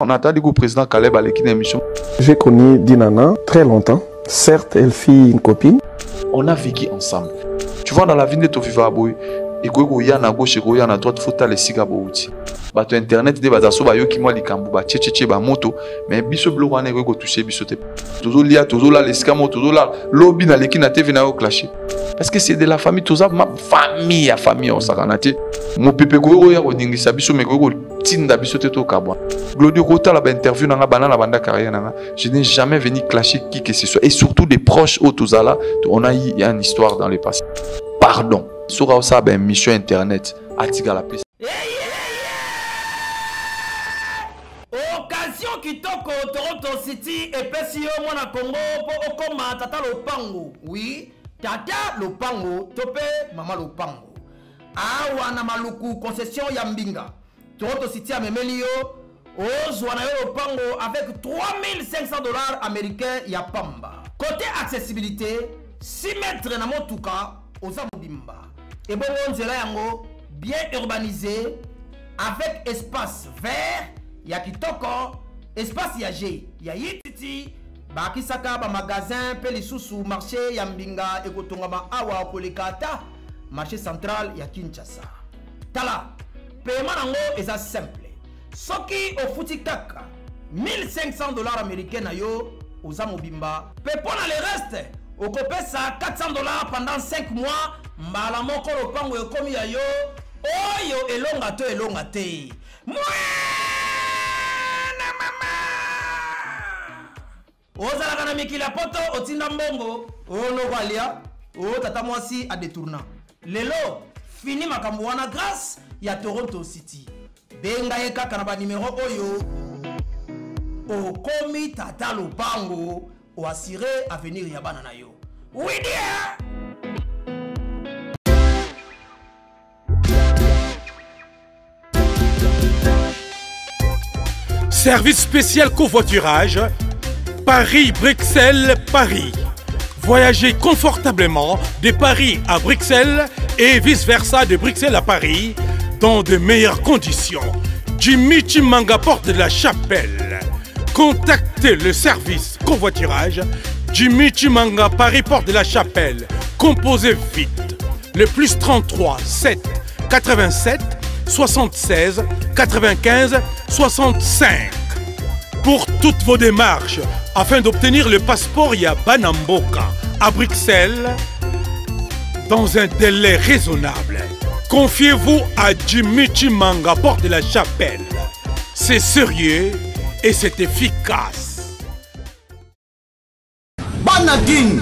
On a entendu que le président Caleb a l'équipe d'émission. J'ai connu Dinana très longtemps. Certes, elle fit une copine. On a vécu ensemble. Tu vois, dans la vie de Tofiva Aboy, et qu'il y a à gauche et qu'il y a à droite, il faut aller si gabouti. Bato internet, des bazaso, ba yo qui moi les kambu, ba tchétché, ba moto, mais biso blog on est go touché biso te. Toujours là, les scamos, toujours là, lobby na l'équipe na TV na yo clashé. Parce que c'est de la famille, tout ça, ma famille, famille, on s'arrange. Mon pépé go ya odingi sa biso me go tinda biso te to kabwa. Glodio Kota la interview na banana banda carrière na. Je n'ai jamais venu clasher qui que ce soit et surtout des proches au Tozala, on a eu une histoire dans le passé. Pardon. Sur ça ben mission internet atiga la piste. Occasion kitoko Toronto City et Pesio mwana Congo po okoma tata lopango. Oui, tata lopango tope mama lopango. Awa na maluku concession ya Mbinga. Toronto City a memeli yo ozwa na yo lopango avec 3500 $ américains ya pamba. Côté accessibilité, 6 mètres na motuka oza mobimba. Et bon nzela yango bien urbanisé avec espace vert ya kitoko, espace ya G ya yititi bakisaka ba magasin pe lisusu marché ya Mbinga ekotongama awa kolekata marché central ya Kinshasa. Tala paiement nango eza simple. Soki ofuti kaka 1500 $ américains na yo oza mobimba pe pona le reste okopesa 400 $ pendant 5 mois. Mbala moko lopango ekomi ya yo oyo elonga te mwana mama ozalaka na mikili ya poto otinda mbongo ono kwalia o tata mwasi a détourna lelo fini makambo wana grâce ya Toronto City benga ye kaka na ba numéro oyo okomi tata lopango o assurer avenir ya bana na yo. Oui dia. Service spécial covoiturage, Paris-Bruxelles-Paris. Voyagez confortablement de Paris à Bruxelles et vice-versa de Bruxelles à Paris dans de meilleures conditions. Jimmy Chimanga, porte de la Chapelle. Contactez le service covoiturage Jimmy Chimanga, Paris, porte de la Chapelle. Composez vite. Le plus 33 7 87 76 95 65 pour toutes vos démarches afin d'obtenir le passeport Yabanamboka à Bruxelles dans un délai raisonnable. Confiez-vous à Jimmy Chimanga, porte de la Chapelle. C'est sérieux et c'est efficace. Bana King,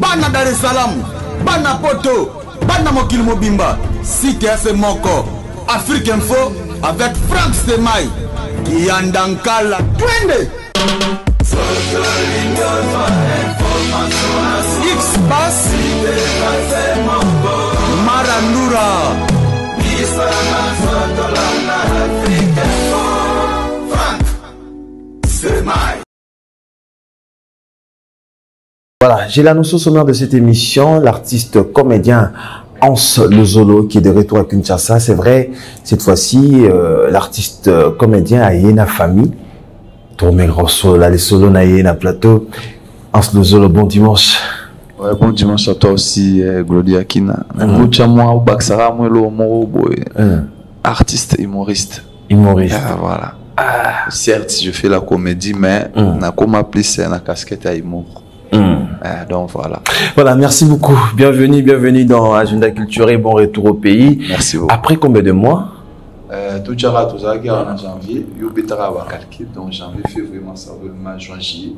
Bana Dar es Salaam, Bana Poto, Bana Mokil Mobimba, Cité Moko. Afrique Info avec Franck Semaï Yandankala Twende X-Bass Marandura Franck Semaï. Voilà, j'ai l'annonce sommaire de cette émission, l'artiste comédien Hans Le Zolo qui est de retour à Kinshasa. C'est vrai, cette fois-ci, l'artiste comédien a une famille. Tourmé gros solo, là, les solos na un plateau. Hans Le Zolo, bon dimanche. Ouais, bon dimanche à toi aussi, Gloria Kina. Artiste, humoriste. Humoriste. Voilà. Certes, je fais la comédie, mais na comme plus na casquette à humour. Donc voilà. Voilà, merci beaucoup. Bienvenue dans Agenda Culturel. Bon retour au pays. Merci beaucoup. Après combien de mois? Tout ça, en janvier. Donc janvier, février, mars, avril, mai, juin, juillet.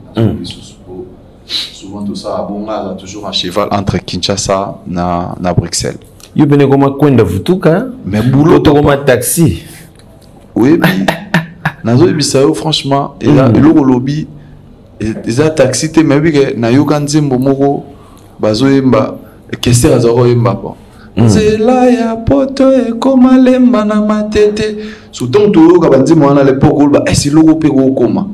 Souvent tout ça, bon, là, toujours un cheval entre Kinshasa et Bruxelles. Vous venez comme un coin de Vutuka? Mais boulot, comme un taxi. Oui, Nazo Bisao, franchement, et là, le lobby. Les taxis te mais que na yokanzi mbomoko bazoyemba kese azaroyemba quoi. C'est là ya poto e koma lemba na matete. Surtout tout ka bandi mo na l'époque ba si logo pe go koma.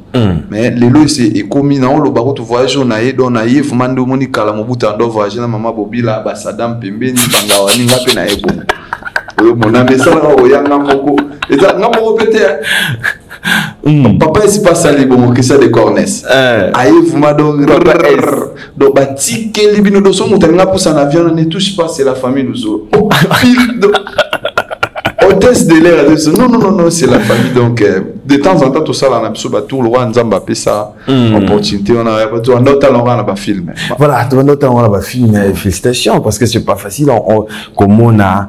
Mais lelo c'est ekomi na lo ba ko voyage na ye don na ye fumando moni kala mobuta ndo voyage na mama bobila ba sadam pembeni banga wani ngape na ebo. Oyo mona mesala o yanga moko. Eza ngamoko pete. Papa est pas salé bon que ça de cornès. Aïe vous m'a donc donc bati que libino do son mutanga pour en avion ne touche pas c'est la famille nous autres. Hôtesse de l'air non c'est la famille donc de temps en temps tout ça là on a besoin tout le roi Nzamba paie ça opportunité on a pas tout on a talent on a film. Voilà, tout le temps on a film félicitations parce que c'est pas facile comme on a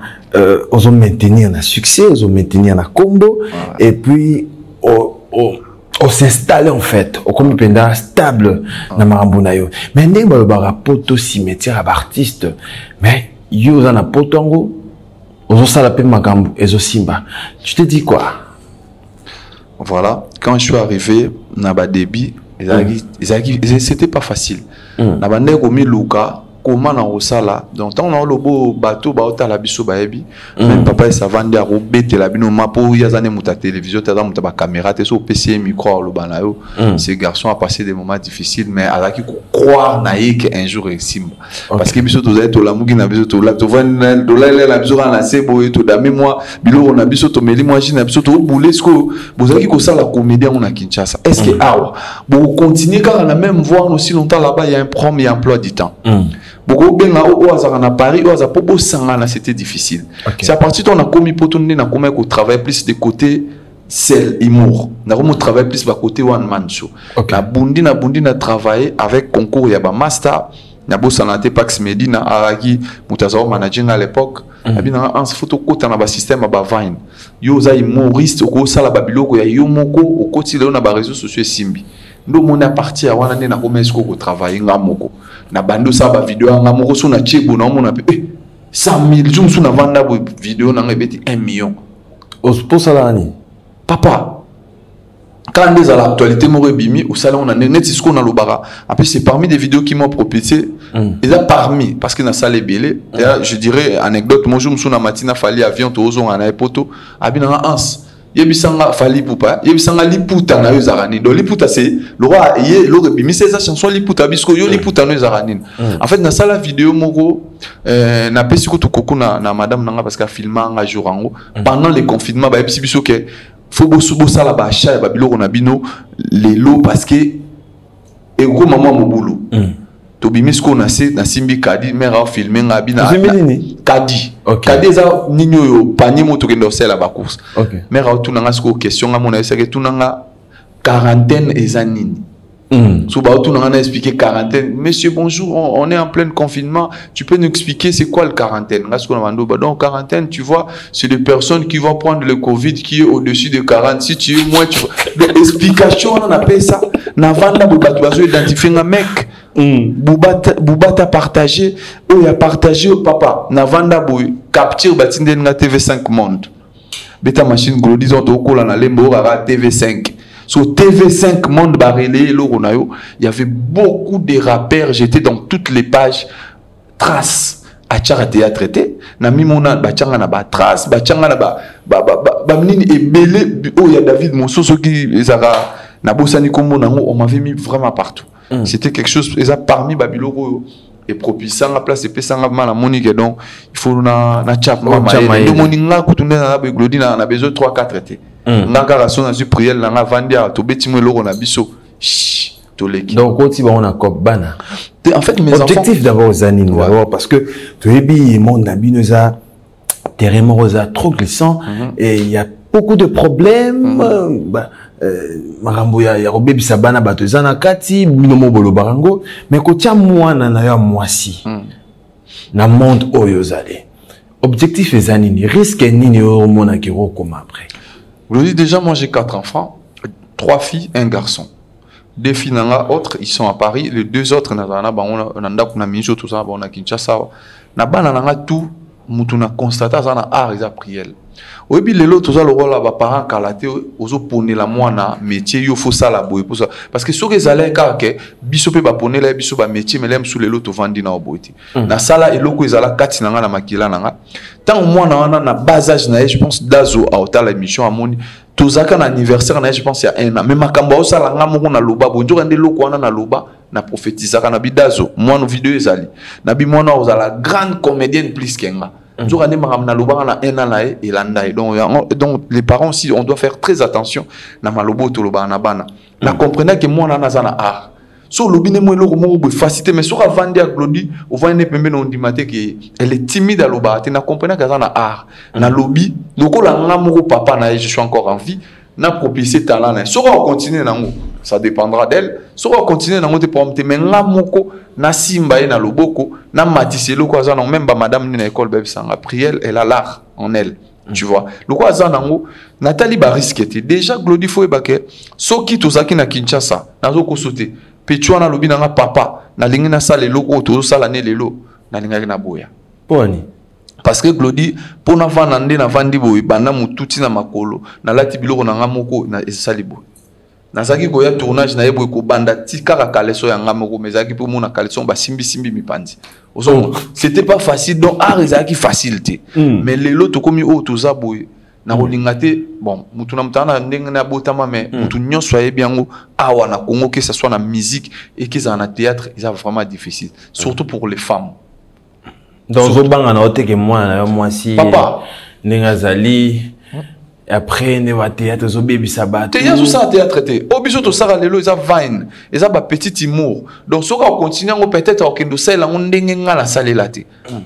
on maintenir un succès, on maintenir un combo et puis on s'installe en fait, on comme penda stable na marambunayo. Mais ndé ba ba poto cimetière à artiste mais yo za na potongo ozo sala pe makambu ezo simba. Tu te dis quoi? Voilà, quand je suis arrivé na ba débit, c'était pas facile. Na ba ndeko mi luka comment na osala donc tant on a le beau bateau ba ota la biso ba ebi même papa et savande a robete la bino mapo ya zane muta télévision ta muta ba caméra te so PC micro le banayo ces garçons a passé des moments difficiles mais alaki croire na yeke un jour réussir parce que biso to za to la mugi na biso to la to van do la biso na sebo et to da moi bilo na biso to meli moi na biso to bouler ce que bozaki ko ça la comédien on a Kinshasa est-ce que awa bon continuer car la même voix aussi longtemps là-bas il y a un premier emploi du temps. Beaucoup bien au hasard à Paris, au hasard pour Sangana c'était difficile. C'est à partir de on a commis pour tourner, on a commis qu'on travaille plus de côté sel humour. On a commis travailler plus de côté one man show. Na bundi na travailler avec concours il y a ba master. Na bossa na Pax Medina araki mutazawa managing à l'époque. Abina en photo côté na ba système ba vine. Yo za humoriste ko sala ba biloko ya yo moko au côté là on a ba réseaux sociaux simbi. Ndo mona parti à wana na commence ko travailler ngamoko. Na bando sa ba video nga moko so na chebo na mona pe 100 000 jours so na vanda bo vidéo na ngabeti 1 million pour ça là ni papa quand des à l'actualité mo bimi au salon on a net ce qu'on a le bara après c'est parmi des vidéos qui m'ont propulsé et là parmi parce que na salle belé je dirais anecdote moi je me souviens matina fali avion to ozo na poto abina ans yebisanga fali poupa yebisanga liputa na yo zarani do liputa c'est le roi yé le bimi c'est sa chanson liputa bisko yo liputa no zarani en fait na sala vidéo moko na pesi ko to koko na madame nanga parce qu'elle filma nga jour pendant le confinement ba epsi biso ke faut bosubo sala ba cha ba biloko na bino les lots parce que et gros maman mo boulot to bimisko na se na simbi kadi mera filmer nga bina kadi kadi za ninyo yo panier moto kendo sela ba course mera tout nanga sko question nga mona ese ke tout nanga quarantaine ezanini so ba tout nanga expliquer quarantaine monsieur bonjour on est en plein confinement tu peux nous expliquer c'est quoi le quarantaine nga sko na mando ba donc quarantaine tu vois c'est des personnes qui vont prendre le covid qui est au-dessus de 40 si tu es moins tu vois donc explication on appelle ça na vanda bo batu bazo identifier nga mec Boubata partagé ou a partagé au papa Navanda boy capture batinde nga TV5 monde beta machine gros disons to ko la na lembo ra TV5 sur TV5 monde barélé lo ronayo il y avait beaucoup de rappeurs j'étais dans toutes les pages traces à tchara théâtre traité na mimona ba tchanga na ba trace ba tchanga na ba mnini ebele o ya David Monsoso qui ezara na bosani kombo nango on m'avait mis vraiment partout. C'était quelque chose parmi Babiloko et propulsant la place et pesant la monique donc il faut na chap mama et moninga kutunde na beglodi na besoin 3-4 été ngaka rason na prière na vandia to betimo loko na biso to leki donc oti ba on a cop bana en fait mes objectif d'abord aux anines d'abord parce que to ebi monde na binoza terrain rosa trop glissant et il y a beaucoup de problèmes marambo ya robebisa bana bato ezana kati binomo bolo barango mais kotia mwana na ya mwasi na monde oyo zale objectif ezani ni risque nini o mona ki comme après vous le dites déjà moi j'ai 4 enfants 3 filles 1 garçon 2 filles nanga autres ils sont à Paris les 2 autres na bango na ndako na minjo tout ça on a Kinshasa na bana nanga tout mutuna constata ça na art et prière. Oui, puis les autres, les parents kalaté, ozo poner la moana métier, il faut ça la boue pour ça. Parce que sur les allaient car que biso pe ba poner la biso ba métier, mais l'aime sous les autres vendi na oboiti. Na sala eloko ezala kati nanga na makila nanga. Tant moi na bas âge na je pense dazo a ota la émission amoni. Tozaka na anniversaire na je pense il y a 1 an. Mais makamba o sala nga moko na loba bonjour ande loko wana na loba na prophétisaka na bidazo. Moi no vidéo ezali. Na bi moi na ozala grande comédienne plus kenga. Donc les parents aussi, on doit faire très attention na malobo to loba na bana. Na comprenez que moi na zana art. So lobine mo lo mo be facilité mais so avandi a Glody, on va ne pembe no ndimate que elle est timide à loba, na comprenez que zana art. Na lobby, loko la ngamo papa na je suis encore en vie, na propulser talent na. So on continue nango, ça dépendra d'elle. So on continue nango te prompter mais ngamoko na simba na loboko, na matiselo ko zana même ba madame ni na école bébé sanga prière, elle a l'art en elle. Tu vois, le quoi zanango Nathalie ba risque déjà Glody faut ebake soki tozaki na Kinshasa nazo ko sauter petua na lobi na papa na lingi na sala loko to sala ne lelo na linga na boya poni parce que Glody pour na vana ndé na vandi boy banda mututi na makolo na lati biloko na ngamoko na esali boy na zaki ko ya tournage na yebo ko banda tikaka kaleso ya ngamoko mezaki pour mona kaleso ba simbi mipandi. C'était pas facile donc art ezaki facilité mais lelo to komi o to zaboy na rolingate bon mutu na mutana ndenge na botama mais mutu nyonso ayebiango awa na Congo que ça soit na musique et que ça na théâtre c'est vraiment difficile surtout pour les femmes. Donc zo banga na ote que moi si papa nengazali après ne va théâtre zo baby sabat théâtre ça théâtre té obiso to sara lelo eza vine eza ba petit humour donc soka continuer ngo peut-être okendo sala ngo ndenge ngala salela té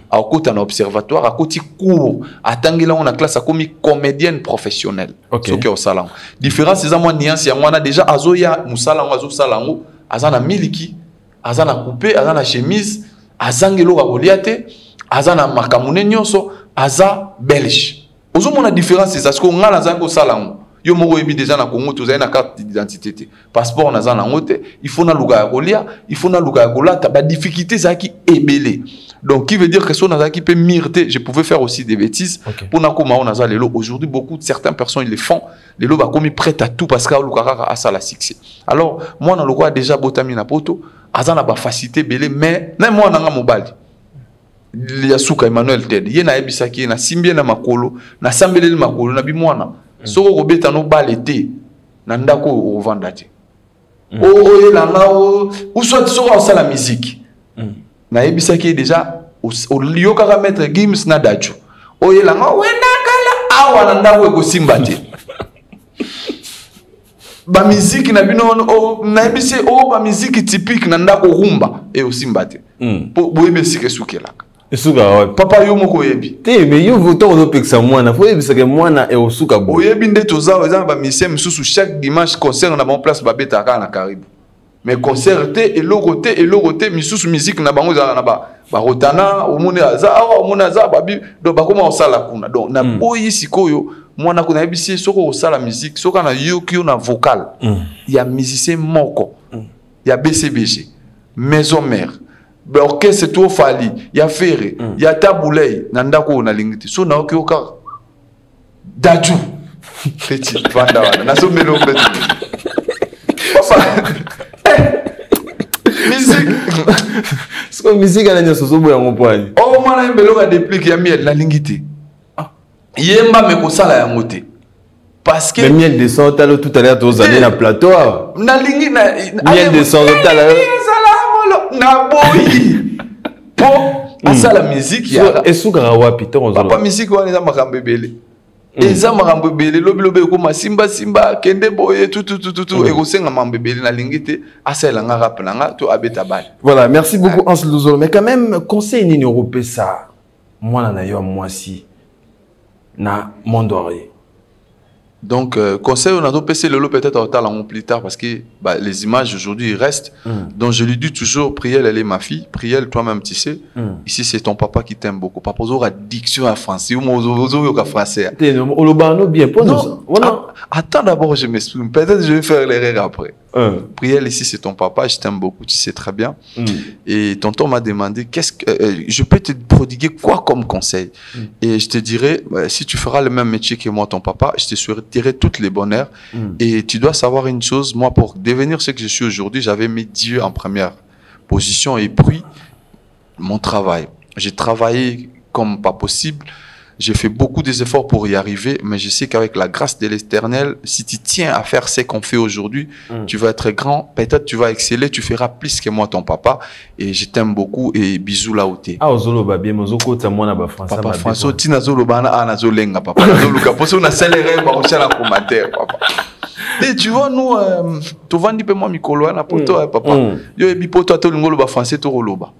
akota na observatoire akoti cours atangela na classe akomi comédienne professionnelle soki o sala différence eza moi nuance ya mwana déjà azoya musala ngo azo sala ngo azana miliki azana coupé azana chemise azangelo ka goliate azana makamune nyonso aza belge. Aujourd'hui, la différence c'est parce qu'on a la zango salango. Yo moko ebi déjà na Congo tozali na carte d'identité. Passeport na zana ngote, il faut na luga ya kolia, il faut na luga ya kolata, ba difficulté ça qui ebelé. Donc qui veut dire que so na qui peut mirter, je pouvais faire aussi des bêtises pour na koma on a lelo. Aujourd'hui beaucoup de certaines personnes ils le font, les lo ba komi prêt à tout parce que luka a ça la succès. Alors moi na luga déjà botami na poto, azana ba facilité belé mais même moi na nga mobali. Yasuka Emmanuel Ted yena ebisaki na simbie na makolo na sambeleli makolo na bimwana soko kobeta no balete na ndako o vandate o yelanga o soit soko osala musique na ebisaki déjà o lioka ka mettre Gims na dacho o yelanga wena kala awa na ndako ko simbate ba musique na bino o na ebise o ba musique typique na ndako rumba e o simbate bo ebisike sukelaka. Papa yo moko yebi. Te mais yo voto on peksa mwana. Faut yebi que mwana e osuka bo. Oyebi nde toza eza ba mission mususu chaque dimanche concert na bon place ba beta ka na Caribou. Mais concert te elogote misusu musique na bango za na ba rotana omone aza omone aza babi do ba koma osala kuna. Donc na boyi sikoyo mwana kuna yebisi soko osala musique soka na yo ki na vocal. Ya musicien moko. Ya BCBG. Maison mère. Orchestre tout fali ya ferre ya tabulei na ndako na lingiti so na okioka daju petit vanda wana na so melo petit musique so musique ala nyoso so boya ngopani o mwana mbelo ka déplique ya miel na lingiti yemba me ko sala ya ngote parce que miel de son talo tout à l'heure tous années na plateau na lingi na miel de son talo na boyi po asa la musique ya esuka wapi to papa musique wana za makambo ebele eza makambo ebele lobi ko simba kende boye tout e ko senga makambo ebele na lingite asa la nga rap nga to abeta bali. Voilà, merci beaucoup Hans Luzolo, mais quand même conseil nini européen ça moi na yo moi si na mondori. Donc, conseil, on a dopé le lot peut-être au talent plus tard parce que bah, les images aujourd'hui restent. Donc, je lui dis toujours, Priel, elle est ma fille. Priel, toi-même, tu sais. Ici, c'est ton papa qui t'aime beaucoup. Papa, vous aurez diction à français. Ou vous aurez français. Bien, attends d'abord, je m'exprime. Peut-être je vais faire l'erreur après. Priel, ici, c'est ton papa. Je t'aime beaucoup. Tu sais très bien. Et tonton m'a demandé, qu'est-ce que je peux te prodiguer quoi comme conseil? Et je te dirais, si tu feras le même métier que moi, ton papa, je te souhaiterais toutes les bonheurs. Et tu dois savoir une chose, moi, pour devenir ce que je suis aujourd'hui, j'avais mis Dieu en première position et puis mon travail. J'ai travaillé comme pas possible. J'ai fait beaucoup d'efforts pour y arriver, mais je sais qu'avec la grâce de l'Éternel, si tu tiens à faire ce qu'on fait aujourd'hui, tu vas être grand, peut-être tu vas exceller, tu feras plus que moi ton papa. Et je t'aime beaucoup et bisous là où t'es. Ah, Ozolo Babie, Mozoko, t'as moi na Français. Papa François, Tina Zolo Bana, Ana Zolenga, papa. Zoluka, pour ça, on a céléré, on a un commentaire, papa. Et tu vois, nous, tu vas dire, moi, Mikolo, na poto, papa. Yo, et bipoto, à tout le monde, français, tu roloba.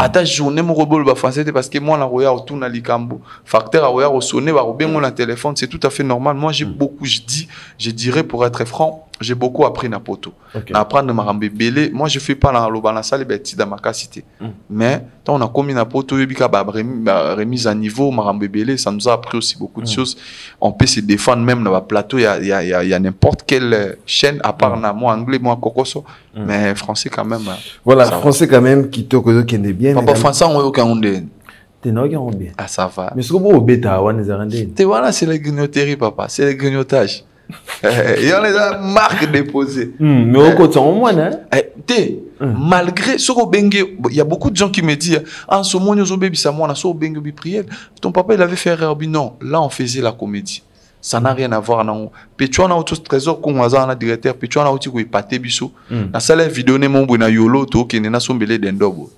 À ta journée, mon robot français, parce que moi, la roya autour na likambo, facteur à roya au sonné, va bien mon téléphone, c'est tout à fait normal. Moi, j'ai beaucoup, je dirais pour être franc, j'ai beaucoup appris na poto. Apprendre ma rambe belé, moi je fais pas la loba na salle beti dans ma cité. Mais quand on a commis na poto, yebika ba remise à niveau, ma rambe belé, ça nous a appris aussi beaucoup de choses. On peut se défendre même dans le plateau, il y a n'importe quelle chaîne à part na moi anglais, moi kokoso, mais français quand même. Voilà, français quand même qui te connaît bien. Papa français on aucun ondé. T'es non bien. Ah ça va. Mais ce que vous bêta on les a T'es voilà, c'est la grignoterie papa, c'est le grignotage. Et on les a marque déposée. Mais au côté en moins hein. Malgré ce qu'on bengue, il y a beaucoup de gens qui me disent en ce moment nous bébé ça moi na so bengue bi prière. Ton papa il avait fait erreur non, là on faisait la comédie. Ça n'a rien à voir non. Petro na auto trésor comme on a directeur Petro na auto ko ipate biso. Na sala vidéo ne mon na yolo to ke na sombele dendobo.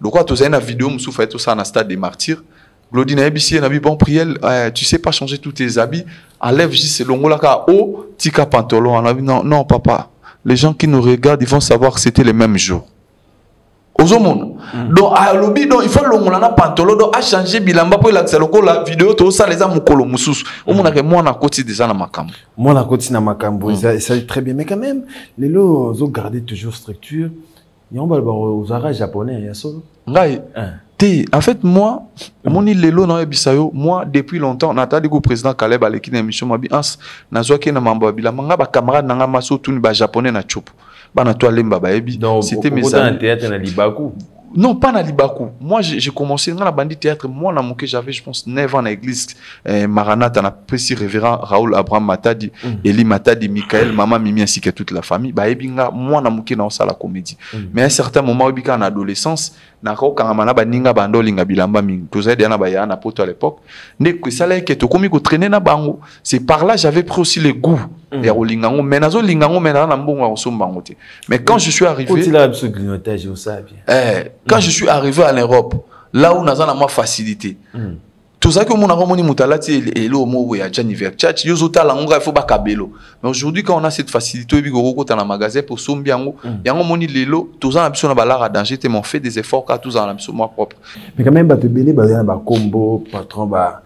Donc quoi tu sais na vidéo musu fait tout ça na stade des martyrs. Glodine Ebissi n'a bon priel, tu sais pas changer tous tes habits, enlève juste le ngolaka haut, tika pantalon. On a dit non, non papa, les gens qui nous regardent, ils vont savoir que c'était les mêmes jours. Aux hommes. Donc à l'obi donc il faut le ngolana pantalon donc a changer bilamba pour l'accès la vidéo tout ça les a mukolo musus. Au monde que moi na côté déjà na makambo. Moi na côté na makambo, ça très bien mais quand même les lots ont gardé toujours structure. Il y a un balba aux arabes japonais, il y a ça. Ngai. En fait, moi, mon île Lelo dans Ebisayo, moi, depuis longtemps, Nathalie, le président Caleb, à l'équipe d'émission, m'a dit, na zoaki na mambabila, manga ba camarade nanga maso tuni ba japonais na chopo. Ba na toile mba ba ebi. C'était mes amis. Théâtre na Libaku. Non, pas na Libaku. Moi, j'ai commencé dans la bandit théâtre. Moi, na mouké, j'avais, je pense, 9 ans à l'église. Maranatha, na précis révérend Raoul Abraham Matadi, Eli Matadi, Michael, maman Mimi ainsi que toute la famille. Bah, ebinga, moi, na mouké, dans ça la comédie. Mais à un certain moment, ebika en adolescence, na ko kangamana ba ninga bando linga bilamba mingi. Tous les na ba ya na poto à l'époque. Ne que ça là que to komi ko traîner na bango. C'est par là j'avais pris aussi le goût. Et au lingango, mais nazo lingango, mais na mbongo au sombango. Mais quand je suis arrivé, quand je suis arrivé en Europe, là où naza na moi facilité. Tout ça que mon aromoni mutalati et le mot ya Gianni Versace, yozota la ngonga il faut ba kabelo. Mais aujourd'hui quand on a cette facilité bi goko ta na magasin pour sombiango, yango moni lelo, tout ça na biso na balara danger te m'ont fait des efforts car tout ça na biso moi propre. Mais quand même ba te belé ba na ba combo patron ba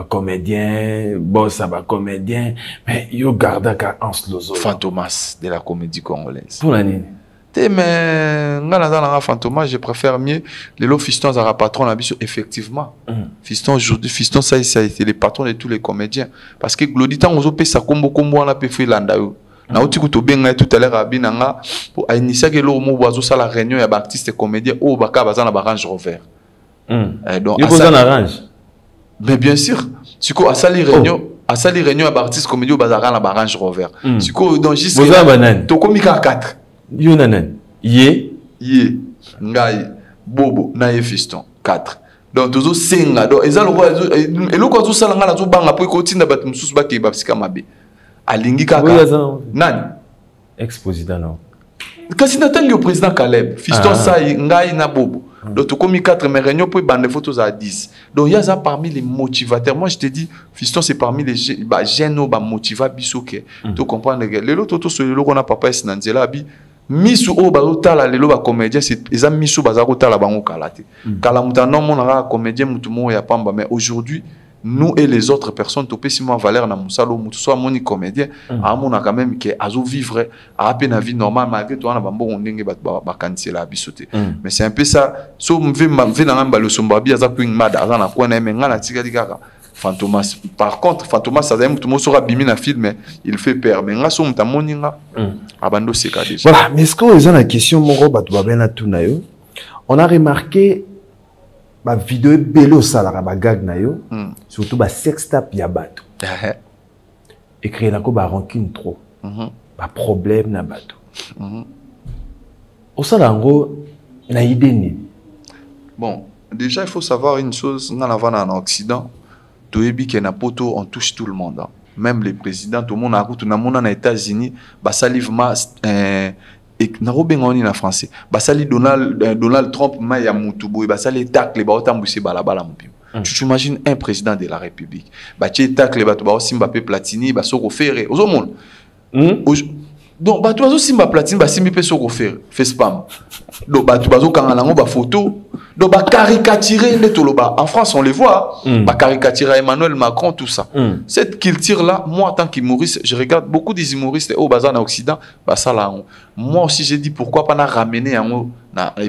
comédien, boss ba comédien, mais yo garda ka Hans Lozo. Fantomas de la comédie congolaise. Pour l'année. Mais dans Fantomas, je préfère mieux les lots Fiston à patron la biso effectivement. Fiston aujourd'hui, Fiston ça a été les patrons de tous les comédiens parce que Glodita on opé ça combo on a pu faire landayo. Na uti kuto benga tout à l'heure abinanga pour initier que l'homme oiseau ça la réunion ya artiste comédien au baka bazana ba Range Rover. Donc il faut en arrange. Mais bien sûr, si quoi à ça les réunions à ça les réunions ya artiste comédien au bazara na ba Range Rover. Si quoi donc juste to komika 4 Yonanen. Ye. Ngai. Bobo. Naye Fiston. 4. Donc, tous les 5. Donc, ils ont le droit de faire la banga pour continuer à battre sous baki babsika mabe. Alingi kaka. Nani? Ex-président non. Quand c'est le président Caleb, Fiston Saï, Ngai na Bobo. Donc, tu commis 4 mais réunions pour bande photos à 10. Donc, il y a ça parmi les motivateurs. Moi, je te dis, Fiston, c'est parmi les jeunes motivats bisoké. Tu comprends que les autres, tout ce qu'on a papa et Sinanzela bi. Misu o bazotala lelo ba comédien c'est eza misu bazakotala bango kalate kala mutano mona comédien mutumo ya pamba mais aujourd'hui nous et les autres personnes topesima valeur na musalo mutu soit moni comédien a mona quand même que azo vivre a peine na vie normale malgré toi na bambo ndenge ba kansela bisoté mais c'est un peu ça so mve na ngamba le sombabi aza kwing mada aza na kwana mais ngala tika dikaka Fantomas. Par contre, Fantomas, ça veut dire que tu bimi na film, mais il fait peur. Mais nga so mutamoninga abando seka déjà. Voilà, mais est-ce qu'on a la question moro batu babena tunayo? On a remarqué ba vidéo belo salara ba gag na yo, surtout ba sextape ya bato. Et créer la ko ba rancune trop. Ba problème na bato. Au salango na idée ni. Bon, déjà il faut savoir une chose, dans la en Occident. toyebi ke na poto on touche tout le monde, hein. Même les présidents, tout le monde a écouté na États-Unis, bah salive ma et na robengoni na français, bah sali Donald Trump ma ya mutubo, bah sali tacle ba otambuse balabala mupim. Tu t'imagines un président de la République, bah tu tacle ba to ba Mbappé Platini, bah soko faire au monde. Donc bah tu vas Simba Platini, bah Simba pe soko faire, fait spam. Donc bah tu vas kangana ngo ba photo. Donc, bah, caricaturer les Toloba. En France, on les voit. Bah, caricaturer Emmanuel Macron, tout ça. Cette culture-là, moi, en tant qu'humoriste, je regarde beaucoup des humoristes au bazar en Occident. Bah, ça là. Moi aussi, j'ai dit pourquoi pas ramener à mon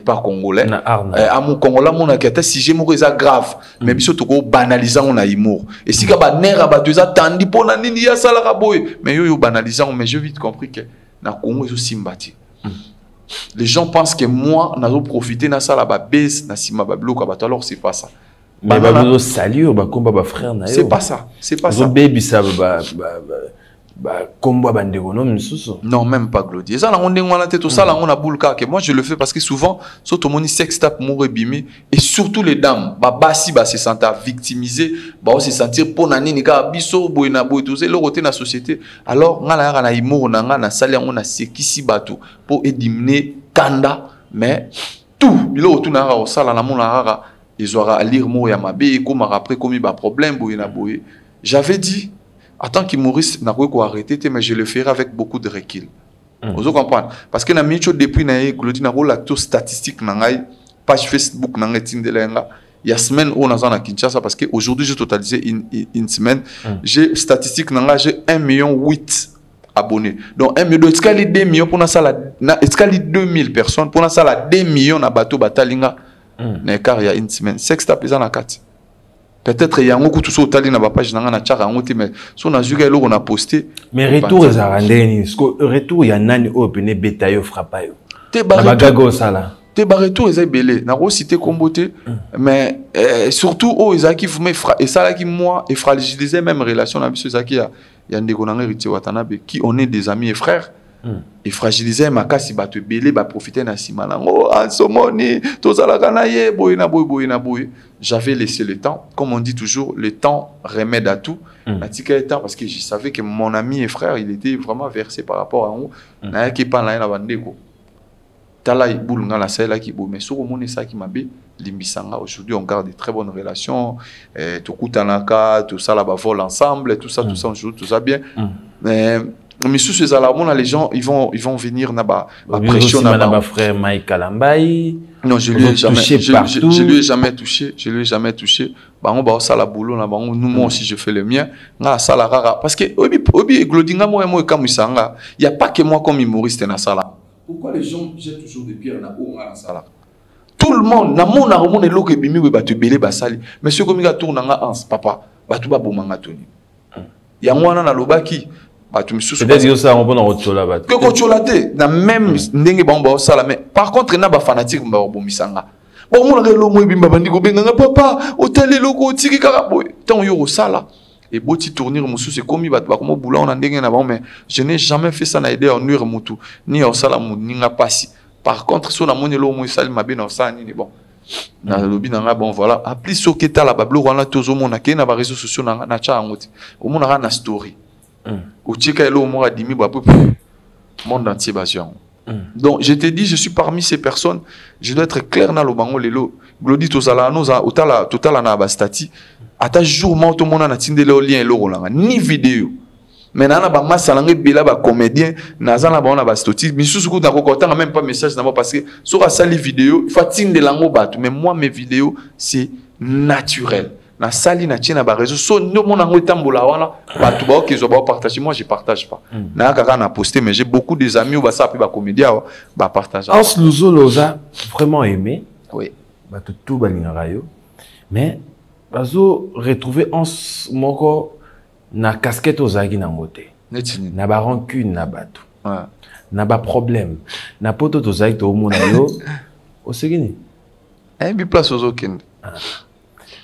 pas congolais. À mon congolais, mon enquête, si j'ai mouru, c'est grave. Mais bien sûr, tu peux banaliser on a humour. Et si tu as tu as tandi pour la nini, ya ça la mais yo banaliser, mais j'ai vite compris que na Congo, ils sont sympathiques. Les gens pensent que moi, nous avons profité de ça, la baisse, alors c'est pas ça. Mais salut, frère. C'est pas ça. C'est pas ça. Non, même pas Glody. Ça, on est tout ça, on a boule que moi je le fais parce que souvent, surtout mon sex tape mourir et surtout les dames, si se sentent victimisées, se sentir pour nani ni ka biso boina boy tout c'est le côté na société. Alors, on a na imo na sali on a sekisi bateau pour éliminer kanda, mais tout, il autour na au sala na mon rara, ils aura à lire mo ya mabe comme après comme il ba problème boina boy. J'avais dit en tant qu'humoriste, je n'ai arrêter, mais je le ferai avec beaucoup de recul. Vous comprenez? Parce que depuis que l'acteur statistique, page Facebook, il y a semaine où on a à Kinshasa, parce qu'aujourd'hui, j'ai totalisé une semaine. J'ai statistique, j'ai 1,8 million abonnés. Donc 1 million, est-ce qu'il y a 2 millions pour ça, est-ce qu'il y a 2000 personnes pour ça, 2 millions à bateau batalinga, car il y a une semaine. C'est que c'est à la 4. Peut-être il y a un coup tout ça au tali na page na tchara ngote mais so na zuga elo on a posté mais retour les arandeni retour il y a nani opené betayo frappayo te bagago sala te retour les belé na ro cité comboté mais surtout oh ezaki fumé et ça là qui moi et fragiliser même relation na biso zaki ya ndeko na héritier Watanabe qui on est des amis et frères. Et fragiliser ma kasi batu belé ba profiter na simana oh ansomoni tozalaka na ye boyina boy. J'avais laissé le temps, comme on dit toujours, le temps remède à tout. Le temps parce que je savais que mon ami et frère, il était vraiment versé par rapport à nous. Na qui pas na bandeko. Tala ibulunga la sala qui bo mais sur mon ça qui m'a bé limbisanga aujourd'hui on garde de très bonnes relations tout kutanaka tout ça là bas vol ensemble tout ça aujourd'hui tout ça bien. Mais sous ces alarmes, les gens ils vont venir là-bas. Pression là-bas. Frère Mike Kalambai. Non, je lui ai jamais touché. Je lui ai jamais touché. Bah on va ça la boulot là, nous moi aussi je fais le mien. Na ça la rara parce que obi glodinga moi comme ça il y a pas que moi comme humoriste na ça là. Pourquoi les gens jettent toujours des pierres na o na ça là? Tout le monde na mon aromon et loke bimi we batu belé basali. Monsieur comme il tourne nga ans papa, batu ba bomanga toni. Ya mwana na lobaki peut-être que ça on peut en retourner là-bas. Que coacholate na même ndenge ba sala mais par contre na ba fanatique ba bomisanga. Bon mon relo mo bimba bandiko benga papa hôtel loko tiki kaka boy. Tant yo sala et boti tournir musu c'est comme ba comme boulot on ndenge na ba mais je n'ai jamais fait ça na aider en nuire mutu ni au sala mu ninga pasi. Par contre sur la monelo mo sali mabe na ça ni bon. Na lobi na bon voilà appli soketa la bablo wana tozo mona ke na ba réseaux sociaux na cha ngoti. O mona na story. Au Tchèque, monde entier bastion. Donc, je t'ai dit, je suis parmi ces personnes. Je dois être clair dans le bango lelo. Glody tozala noza totala na bastati. Ata jour mo to mona na tinde le lien lo rolanga ni vidéo. Mais nana ba masalange bela ba comédien naza na ba na bastoti. Misusu ko ndako kotanga même pas message na moi parce que sur a sali vidéo, il faut tinde lango batu. Mais moi mes vidéos c'est naturel. Na sali na tiena ba réseau so no mon ango tambola wana ba tu ba qu'ils ont partager moi je partage pas na kaka na poster mais j'ai beaucoup des amis ou ba ça puis ba comédien ba partager Ans Luzoloza vraiment aimé oui ba tout balingaka yo mais bazo retrouver Ans moko na casquette ozaki na ngote na ba rancune na bato na ba problème na poto tozaki to mona yo osekini bi place ozokende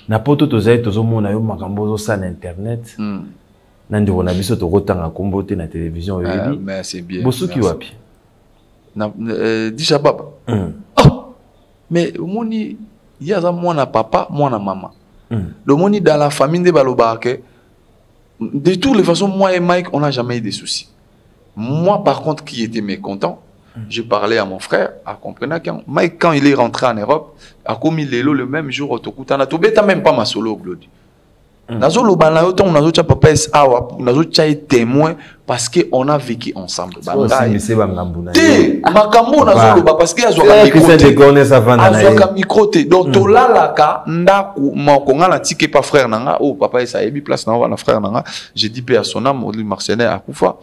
na poto tozali tozomona yo makambo zo sa na internet na ndeko na biso tokotanga kombo te na télévision yoyebi mais c'est bien bosuki wapi na disha papa oh mais omoni yaza mwana papa mwana mama Le moni dans la famille de Balobake, de toutes les façons, moi et Mike, on n'a jamais eu de soucis. Moi, par contre, qui était mécontent, je parlais à mon frère, à comprendre que Mike, quand il est rentré en Europe, a commis le même jour au Tokutana, tu n'as même pas ma solo, Glody. Nazo lo bana autant nazo cha papa es awa nazo cha témoin parce que on a vécu ensemble. Té makambo nazo lo ba parce que azoka micro té donc to lalaka ndaku moko ngala tike pa frère nanga oh papa es ayebi place na wana frère nanga j'ai dit pe à son âme Oli Marcelin akufa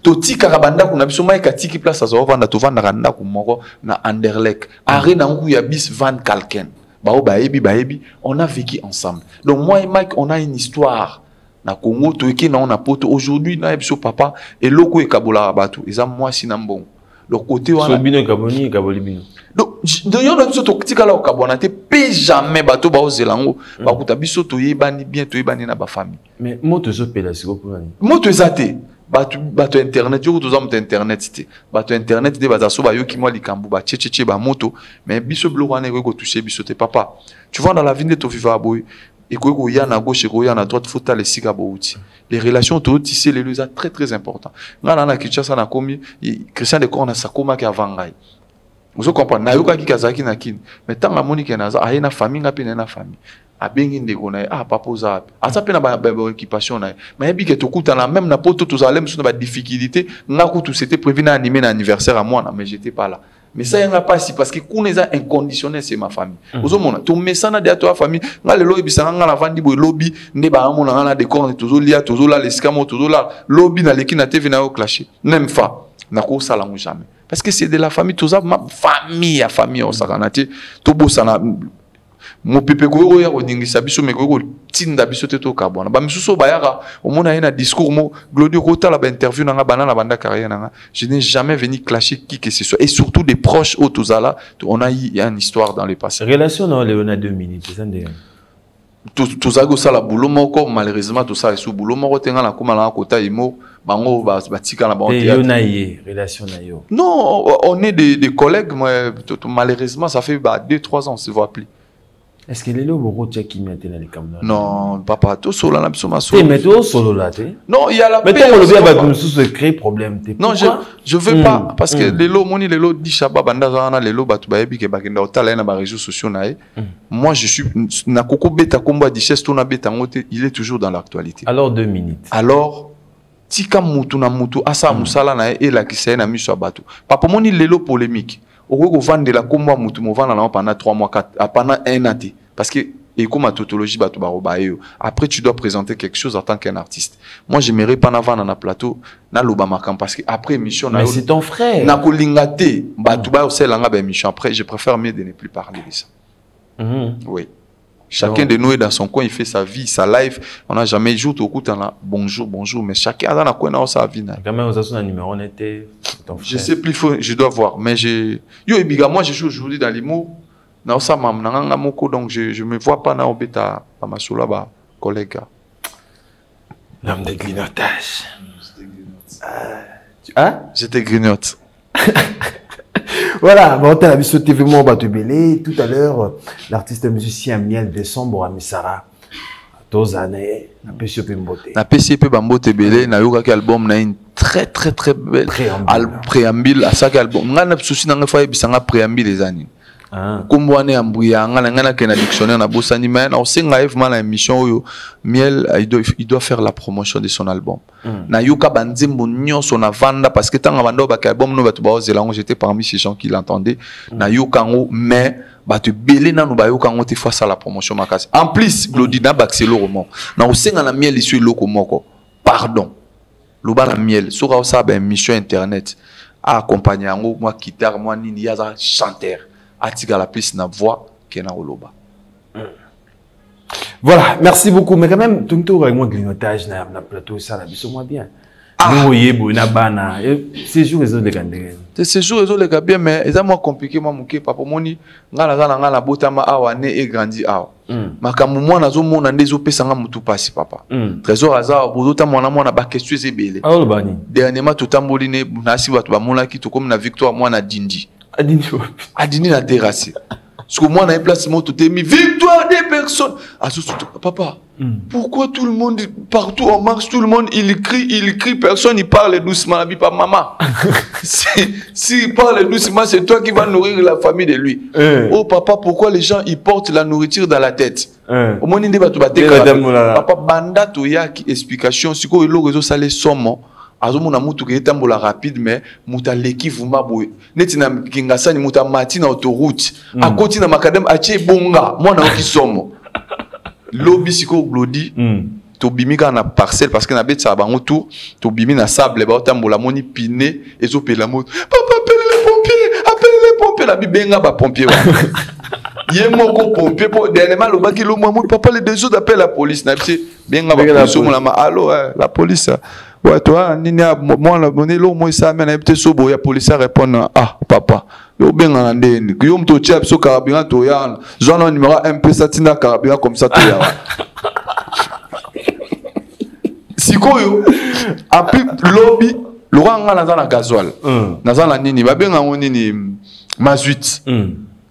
to tika kabanda kuna biso mai ka tiki place azo vanda to vanda ndaku moko na Anderlecht arena ngu ya bis van Kalken. On a vécu ensemble. Donc moi et Mike, on a une histoire. Na Congo, on a poto. Aujourd'hui, na ebso papa et loko e kabola rabatu. Et ça moi si nambon. Le côté on a. Sobino kaboni kabolibino. Donc d'ailleurs dans ce tika la kabona te pe jamais bato ba ozelango. Ba kuta biso to yebani bien to yebani na ba famille. Mais moto zo pelasiko pour ani. Moto ezate. Bato internet yo to zamu internet c'était bato internet de bazaso ba yo ki moi likambu ba tchétché ba moto mais biso bloko ane ko toucher biso te papa tu vois dans la vie de to vivre boy et ko ya na gauche ko ya na droite faut ta les sika bouti les relations to tisser les lieux très très important ngana na Kinshasa na komi Christian de Corna sa koma ki avangai vous comprenez na yo ka ki kazaki na kin mais tant la monique na za na famille ngapi na famille a bengi ndeko na papa oza asa pe na ba occupation na mais ebi ke tokuta na même na poto to zalem sur ba difficulté ngaku tout c'était prévu na animer na anniversaire à moi mais j'étais pas là mais ça y'en a pas si parce que kuneza inconditionnel c'est ma famille ozomona to mesana de toi famille ngale lo ebisanga ngala vandi boy lobby ne ba amona ngala de corps tozo lia tozo la l'escamo tozo la lobby na leki na TV na yo clasher même fa na ko sala ngo jamais parce que c'est de la famille toza ma famille on sakanati to bosana mo pepe ko ya odingisa biso me ko tinda biso te to kabona ba misuso bayaka au mona ina discours mo Glody ko tala ba interview na banana banda carrière na je n'ai jamais venu clasher qui que ce soit et surtout des proches au tozala on a eu une histoire dans le passé relation non Léona 2 minutes ça ndé tozago sala boulot moko malheureusement tout ça sous boulot moko tenga na koma na kota imo bango ba tika na bango relation na yo non on est des collègues malheureusement ça fait 2-3 ans on se voit plus. Est-ce que les lots vont qui mettent dans les caméras? Non, papa, tout solo là, bisous ma solo. Mais tout solo là, tu. Non, il y a la. Mais toi, on le vient avec nous sous créer problème. Non, je veux pas parce que les lots, moni les lots dit chaba banda zana les lots batu baebi ke bakenda otala na ba réseaux sociaux nae. Moi, je suis na koko beta komba di chest na beta ngote, il est toujours dans l'actualité. Alors 2 minutes. Alors tika mutu na mutu asa musala nae et la kisena na miso batu. Papa moni les lots polémique. Au vendre la combat mutu mo vendre pendant 3 mois 4 pendant 1 an parce que et comme ma tautologie batu baroba après tu dois présenter quelque chose en tant qu'un artiste. Moi j'aimerais pas vendre na plateau na lobama parce que après émission mais c'est ton frère na kolingate batu ba oselanga ba émission après je préfère mieux de ne plus parler de ça. Oui. Chacun de nous est dans son coin, il fait sa vie, sa life. On n'a jamais joué au coup là bonjour, mais chacun a dans coin sa vie. Quand même, on a un numéro, on était. Je sais plus, je dois voir. Mais moi je joue aujourd'hui dans l'humour. Donc je me vois pas dans bêta à ma soula ba collègue. L'homme de grignotage. J'étais grignote. Voilà, bon, on a vu ce TV Mo Batubele. Tout à l'heure, l'artiste musicien Miel Décembre à Misara. 2 années, na PCP Mbote. Na PCP Bambote Belé, na yoka ki album na une très belle préambule à chaque album. Ngana souci na ngafa bisanga préambule les années. Comme on est en brouillard, on a un dictionnaire, on a bossé animé, on sait vraiment la émission Miel, il doit faire la promotion de son album. Na yuka banzembo nyonso na vanda parce que tant avant ba album no batu ba ozelango j'étais parmi ces gens qui l'entendaient. Na yuka ngo mais batu belé na no ba yuka ngo te face à la promotion makasi. En plus Glody na baxelo roman. Na osenga na Miel isu loko moko. Pardon. Loba na Miel, sura osa ba émission internet. A accompagner ngo moi guitare moi nini yaza chanteur. Atika la plus na voix kena oloba. Voilà, merci beaucoup. Mais quand même, tout le temps avec moi grignotage na plateau ça la biso moi bien. Nous yebo na bana. C'est jour les autres les gandé. C'est jour les autres les gars bien mais c'est moins compliqué moi muké papa moni ngala botama awa ne et grandi awa. Makambo moi nazo mona ndezo pesa nga mutu pasi papa. Trésor azar bozota mona ba question ezebele. Ah le bani. Dernièrement tout tamboli ne nasi watu ba mona ki to comme na victoire moi na dindi. Adini na terrasse. Parce que moi, on a une place, moi, tout est mis. Victoire des personnes. Ah, papa, pourquoi tout le monde, partout on marche, tout le monde, il crie, personne, il parle doucement, pas maman. S'il parle doucement, c'est toi qui vas nourrir la famille de lui. Oh, papa, pourquoi les gens, ils portent la nourriture dans la tête? Au moins, il dit, papa, banda, tu y a explication, si quoi, il a réseau, ça les somme. Azomuna mutu ke etambola rapide mais muta leki vumba boye neti na kingasani muta mati na autoroute akoti na makadam atie bonga mwana okisomo lobi siko glodi to bimika na parcelle parce que na betsa bango tout to bimi na sable ba otambola moni piné ezopela moto papa appelle les pompiers la bibenga ba pompier wa yé moko pompier pour dernièrement le baki lo moi papa les deux autres appellent la police na bisi benga ba police mo la allo la police. Ouais, toi, moi, la monnaie, l'eau, moi, ça mène un petit sobo, il y a police à répondre, ah, papa, yo ben en andene, que yo m'to tchap, so carburant, to yan, zone numéro un peu satina carburant comme ça, to yan. Si quoi yo, après, lobby, Laurent, on a la gasoil, dans la nini, bah, ben, on nini, mazuit,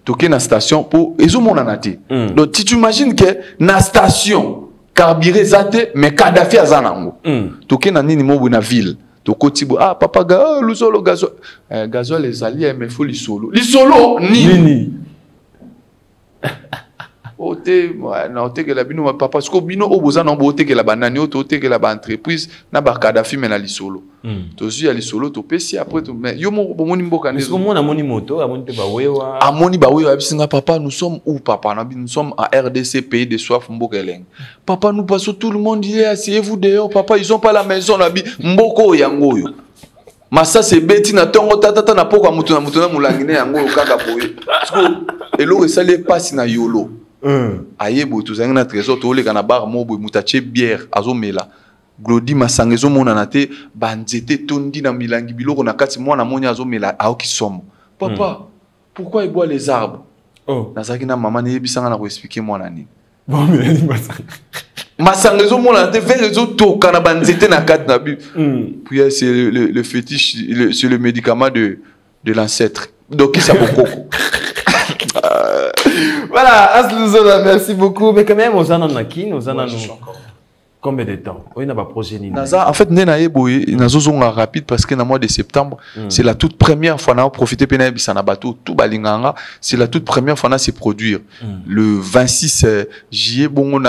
toqué na station pour, et zo mon anate. Donc, si tu imagines que, na station, carburé zate mais Kadhafi azanango toke na nini mo na ville to kotibo ah papa ga le solo gasoil gasoil les alliés mais faut li solo nini ote na ote que la bino papa parce que bino oboza na bote que la banani ote que la entreprise na ba Kadhafi mais na li solo to si ali solo to pesi après to mais yo mo bomoni mboka est-ce que moi na moni moto amoni te ba wewa amoni ba wewa bisinga papa nous sommes où papa nous sommes à RDC pays de soif mboka eleng papa nous passons tout le monde il est asseyez-vous dehors papa ils ont pas la maison na bi mboko yango yo massa c'est beti na tongo tata na poko mutu na mulangine yango kaka boye parce que elo esale passe na yolo ayebo tozangi na trésor toleka na bar mobo mutache bière azomela glodi masangezo mona na te banzete tondi na milangi biloko na kati mwana moni azomela aoki somo papa pourquoi il boit les arbres nazaki na maman yebisanga na ko expliquer mwana nini bon mais masangezo mona na te verezo toka na banzete na kati na bi puis c'est le fétiche c'est le médicament de l'ancêtre donc ça bokoko. Voilà, Aslouzola, merci beaucoup. Mais quand même, aux Ananaki, aux Ananaki. Combien de temps? Oui, n'a pas projet ni. En fait, Nena Eboye, Nazozonga rapide parce que dans le mois de septembre, c'est la toute première fois qu'on a profité de Bisanabato, tout Balinganga, c'est la toute première fois qu'on a se produire. Le 26 juillet, bon,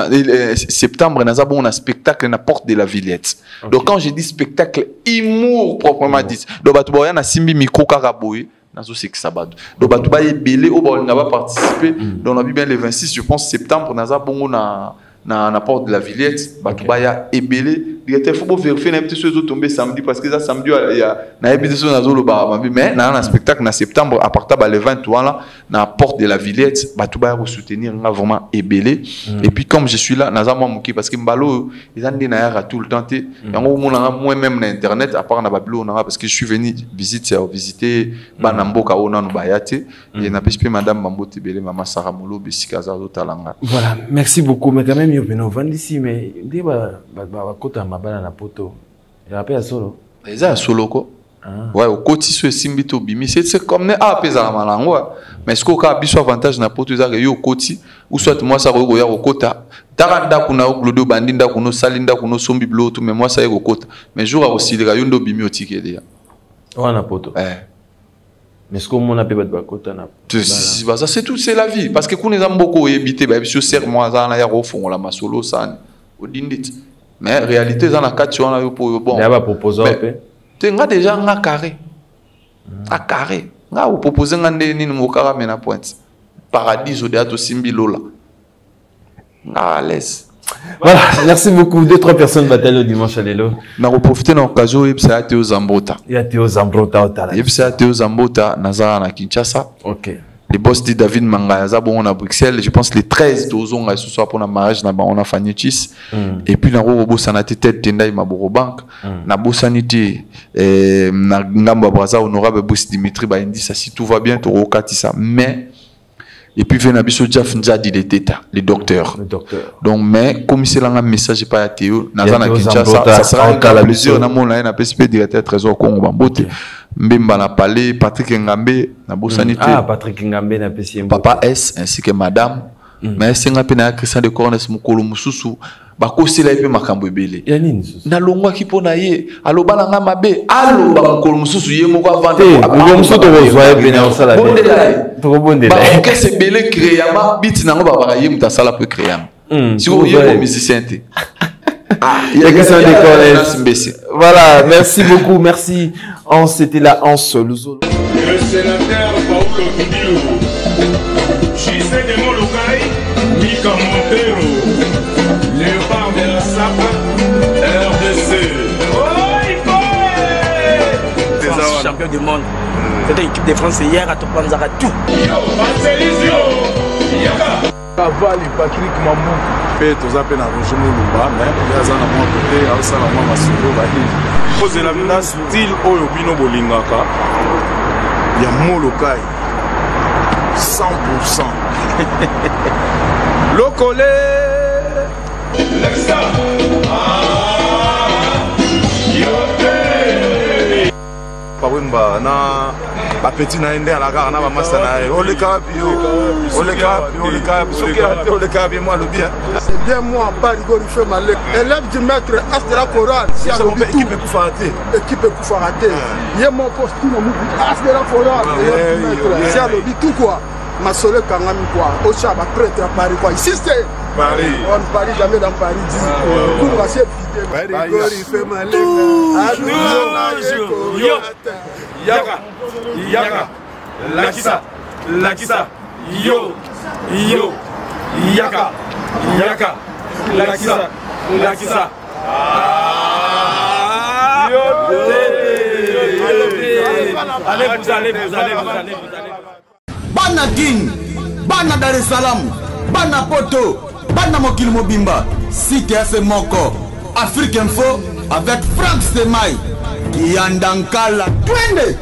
septembre, on a un spectacle à la porte de la Villette. Donc, quand je dis spectacle, humour proprement dit. Donc, on a Simbi Miko Karaboye. C'est que ça va. Donc, on va participer. Donc, on a vu bien le 26, je pense, septembre, on a na porte de la Villette, Batubaya et Belé. Il faut vérifier les petits choses tombés samedi parce que ça samedi il y a na épisode na zolo ba mais na un spectacle na septembre à partir le 23 là na porte de la Villette Batubaya pour soutenir vraiment et Belé et puis comme je suis là na moi moki parce que mbalo ils ont dit na ya tout le temps et moi même na internet à part na babilo na parce que je suis venu visiter banamboka ona no bayate et na pespe madame Mambote Belé maman Sarah Molo besikaza talanga. Voilà, merci beaucoup mais quand même yo beno vandisi mais déba kota mabala na poto. Il rappelle à solo. Il a solo quoi. Ouais, au côté sur Simbito Bimi, c'est comme ne a pesa malango. Mais ce qu'on a biso avantage na poto ça yo côté ou soit moi ça regoya au kota. Taranda kuna oglodo bandinda kuno salinda kuno sombi blo tout mais moi ça au kota. Mais jour aussi le yondo Bimi au ticket déjà. Oh na poto. Mais ce qu'on a payé de kota na. Ça c'est tout c'est la vie parce que qu'on est beaucoup éviter ba biso ser moi ça na ya refond la masolo ça. Odindit. Mais en réalité, dans la carte, on a eu pour bon. Il y a pas proposé. Tu as déjà un carré. Un carré. On a proposé un ni nous carré mais na pointe. Paradis au théâtre Simbilola. À l'aise. Voilà, merci beaucoup. 2-3 personnes bataillent le dimanche à l'élo. On a profité de l'occasion et puis ça a été aux Zambota. Il y a été aux Zambota. Et puis ça a été aux Zambota, Nazara na Kinshasa. Ok. Les boss de David Mangayaza, bon, on a Bruxelles, je pense les 13 dozons ce soir pour le mariage, on a Fagnetis. Et puis, on a Sanate tête Tendai Maboro Bank, na Bossanité, na Ngamba Braza, honorable Bouss Dimitri Baindi, ça si tout va bien, tu ça. Mais, et puis vient abisso Jaf Nzadi de Teta, le docteur. Donc mais comme c'est là un message pas à Théo, Nazana Kinshasa, ça sera un cas plaisir na mon là na PSP directeur trésor Congo Bambote. Mbemba na parlé, Patrick Ngambe na Bosanité. Ah, Patrick Ngambe na PSP. Papa S ainsi que madame. Mais c'est un peu na Christian de Cornes Mukolo Mususu. Bakosela epe makambo ebele. Ya nini susu? Na longwa kipona ye, aloba na ngama be, aloba mukolo mususu ye moko avanda. Mukolo mususu to voye pe na osala be. To bondela. Ba ke se bele créer ma bit na ngo ba ye muta sala pe créer. Si vous voyez comme musicien te. Il y a Christian de Cornes. Voilà, merci beaucoup, merci. C'était la Anse Luzolo. Le sénateur Paulo Kidilu. Gisèle de Molokai, Mika Montero. Léopard de la Sapa, RDC. France champion du monde. C'était l'équipe de France hier à Topanzara tout. Cavali Patrick Mamou. Pe toza pe na Roger Moluba, mais yaza na mwa côté asala mwa masolo ba hi. Pose la mina style oyo bino bolingaka. Ya Molokai. 100%. Lokole Lexa. Pawemba na ba petit na ende ala ka na ba masa na ole ka bio moi le bien c'est bien moi pas rigolo fait malek élève du maître as de la chorale si c'est mon équipe peut faire rater yé mon poste tout mon as de la chorale si a le tout quoi ma sole kangami quoi au chaba prêtre à Paris quoi ici c'est Paris on ne parie jamais dans Paris pour va c'est rigolo il fait malek Yaka, Lakisa, yo, Yaka, Lakisa. Allez, vous allez. Bana King, Bana Dar es Salaam, Bana Poto, Bana Mokil Mobimba, CTF Moko, Afrique Info avec Franck Semaï, Yandankala, Twende.